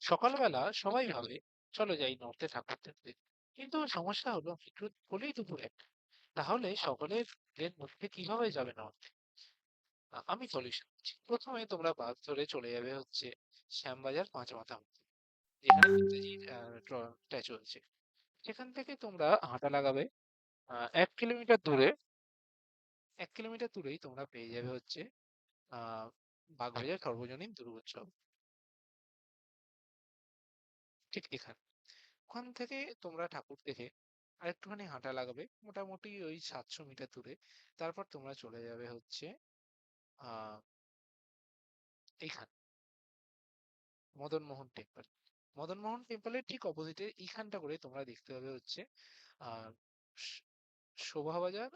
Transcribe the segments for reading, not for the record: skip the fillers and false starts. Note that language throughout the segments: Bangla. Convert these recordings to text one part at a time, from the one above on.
সকালবেলা সবাই ভাবে চলো যাই নর্থে ঠাকুর দেখতে, কিন্তু সমস্যা হলো একটু বলেই দুপুর একটা। তাহলে সকলের এর মধ্যে কিভাবে যাবে নর্থে? আমি সলিউশন দিচ্ছি। প্রথমে তোমরা বাস ধরে চলে যাবে হচ্ছে শ্যামবাজার পাঁচ মাথা মন্দির, যেখানে নেতাজির স্ট্যাচু আছে। সেখান থেকে তোমরা হাঁটা লাগাবে 1 কিলোমিটার দূরে। 1 কিলোমিটার দূরেই তোমরা পেয়ে যাবে হচ্ছে আহ বাগবাজার সর্বজনীন দুর্গোৎসব, ঠিক এখানে। ওখান থেকে তোমরা ঠাকুর দেখে আরেকটুখানি হাঁটা লাগাবে, মোটামুটি ওই 700 মিটার দূরে। তারপর তোমরা চলে যাবে হচ্ছে আহ এইখান মদনমোহন টেম্পল। মদনমোহন টেম্পলের ঠিক অপোজিটে এইখানটা করে তোমরা দেখতে পাবে হচ্ছে আহ শ- শোভাবাজার,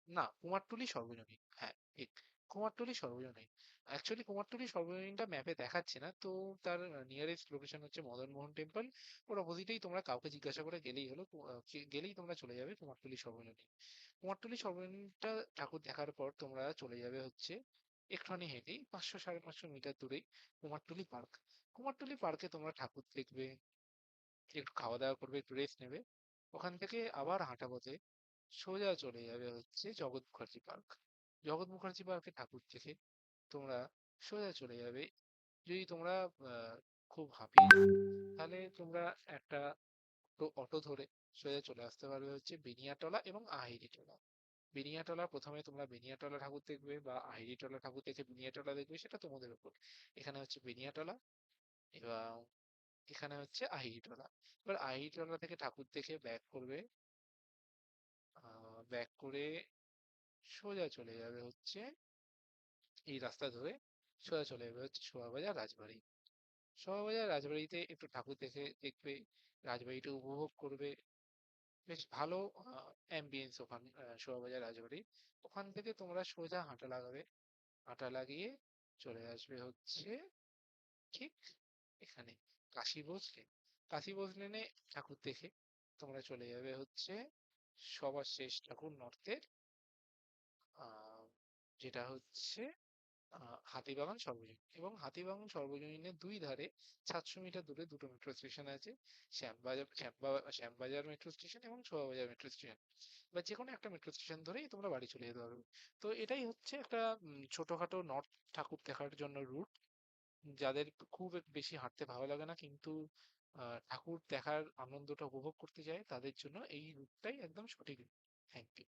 না, কুমারটুলি সর্বজনীন, হ্যাঁ ঠিক, কুমারটুলি সর্বজনীন। অ্যাকচুয়ালি কুমারটুলি সর্বজনীনটা ম্যাপে দেখাচ্ছে না তো, তার নিয়ারেস্ট লোকেশন হচ্ছে মদনমোহন টেম্পল। ওর অপোজিটেই তোমরা কাউকে জিজ্ঞাসা করে গেলেই হলো, গেলেই তোমরা চলে যাবে কুমারটুলি সর্বজনীন। কুমারটুলি সর্বজনীনটা ঠাকুর দেখার পর তোমরা চলে যাবে হচ্ছে একটুখানি হেঁটেই 500 সাড়ে 500 মিটার দূরেই কুমারটুলি পার্ক। কুমারটুলি পার্কে তোমরা ঠাকুর দেখবে, একটু খাওয়া দাওয়া করবে, একটু রেস্ট নেবে। ওখান থেকে আবার হাঁটা পথে সোজা চলে যাবে হচ্ছে জগৎ মুখার্জি পার্ক। জগৎ মুখার্জি পার্কে ঠাকুর দেখে তোমরা সোজা চলে যাবে। যদি তোমরা খুব হাঁপিয়ে যাও, তাহলে তোমরা একটা অটো ধরে সোজা চলে আসতে পারবে হচ্ছে বেনিয়াটলা এবং আহিরিটোলা। বেনিয়াটলা, প্রথমে তোমরা বেনিয়াটলা ঠাকুর দেখবে বা আহিরিটোলা ঠাকুর দেখে বেনিয়াটলা দেখবে, সেটা তোমাদের উপর। এখানে হচ্ছে বেনিয়াটলা এবং এখানে হচ্ছে আহিরিটোলা। এবার আহিরিটোলা থেকে ঠাকুর দেখে ব্যাক করবে, ব্যাক করে সোজা চলে যাবে হচ্ছে এই রাস্তা ধরে সোজা চলে যাবে হচ্ছে শোভাবাজার রাজবাড়ি। শোভাবাজার রাজবাড়িতে একটু ঠাকুর দেখে দেখবে, রাজবাড়িটা উপভোগ করবে। বেশ ভালো অ্যাম্বিয়েন্স ওখানে শোভাবাজার রাজবাড়ি। ওখান থেকে তোমরা সোজা হাঁটা লাগাবে, হাঁটা লাগিয়ে চলে আসবে হচ্ছে ঠিক এখানে কাশী বোস লেন। কাশী বোস লেনে ঠাকুর দেখে তোমরা চলে যাবে হচ্ছে সবার শেষ ঠাকুর নর্থের, আহ যেটা হচ্ছে হাতিবাগান সর্বজনীন। এবং হাতিবাগান সর্বজনীনের দুই ধারে 700 মিটার দূরে দুটো মেট্রো স্টেশন আছে, শ্যামবাজার মেট্রো স্টেশন এবং শোভাবাজার মেট্রো স্টেশন। বা যে কোনো একটা মেট্রো স্টেশন ধরেই তোমরা বাড়ি চলে যেতে পারবে। তো এটাই হচ্ছে একটা ছোটখাটো নর্থ ঠাকুর দেখার জন্য রুট। যাদের খুব বেশি হাঁটতে ভালো লাগে না, কিন্তু ঠাকুর দেখার আনন্দটা উপভোগ করতে চায়, তাদের জন্য এই রুটটাই একদম সঠিক। Thank you.